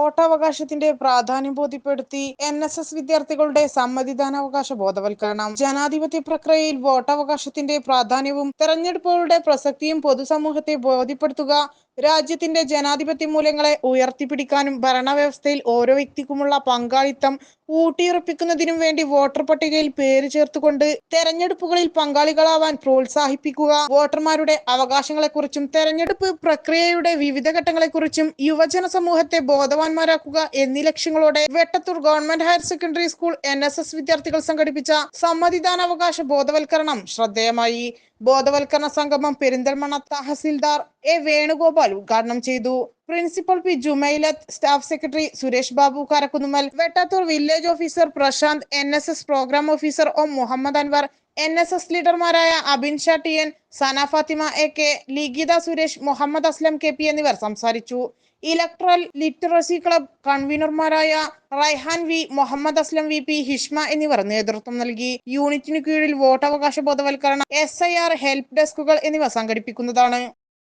വോട്ടവകാശത്തിന്റെ പ്രാധാന്യം ബോധ്യപ്പെടുത്തി വിദ്യാർത്ഥികളുടെ സമ്മതിദാനാവകാശ ബോധവൽക്കരണം. ജനാധിപത്യ പ്രക്രിയയിൽ വോട്ടവകാശത്തിന്റെ പ്രാധാന്യവും തെരഞ്ഞെടുപ്പുകളുടെ പ്രസക്തിയും പൊതുസമൂഹത്തെ ബോധ്യപ്പെടുത്തുക, രാജ്യത്തിന്റെ ജനാധിപത്യ മൂല്യങ്ങളെ ഉയർത്തിപ്പിടിക്കാനും ഭരണവ്യവസ്ഥയിൽ ഓരോ വ്യക്തിക്കുമുള്ള പങ്കാളിത്തം ഊട്ടിയുറപ്പിക്കുന്നതിനും വേണ്ടി വോട്ടർ പട്ടികയിൽ പേര് ചേർത്തുകൊണ്ട് തെരഞ്ഞെടുപ്പുകളിൽ പങ്കാളികളാവാൻ പ്രോത്സാഹിപ്പിക്കുക, വോട്ടർമാരുടെ അവകാശങ്ങളെക്കുറിച്ചും തെരഞ്ഞെടുപ്പ് പ്രക്രിയയുടെ വിവിധ ഘട്ടങ്ങളെക്കുറിച്ചും യുവജന സമൂഹത്തെ ബോധവാന്മാരാക്കുക എന്നീ ലക്ഷ്യങ്ങളോടെ Vettathur government higher secondary school വിദ്യാർത്ഥികൾ സംഘടിപ്പിച്ച സമ്മതിദാനാവകാശ ബോധവൽക്കരണം ശ്രദ്ധേയമായി. ബോധവൽക്കരണ സംഗമം പെരിന്തൽമണ്ണ തഹസിൽദാർ എ വേണുഗോപാൽ ഉദ്ഘാടനം ചെയ്തു. Principal P Jumailath, staff secretary Suresh Babu Karakkunnumal, Vettathur village officer Prashanth, program officer O Muhammad Anwar, ലീഡർമാരായ Abin Shah T N, Sana Fathima A K, Likhitha Suresh, Muhammad Aslam K P എന്നിവർ സംസാരിച്ചു. ഇലക്ട്രൽ ലിറ്ററസി ക്ലബ് കൺവീനർമാരായ Raihan V, Muhammad Aslam V P, Hishma എന്നിവർ നേതൃത്വം നൽകി. യൂണിറ്റിനു കീഴിൽ വോട്ടവകാശ ബോധവൽക്കരണ SIR ഹെൽപ്പ് ഡെസ്കുകൾ എന്നിവ സംഘടിപ്പിക്കുന്നതാണ്.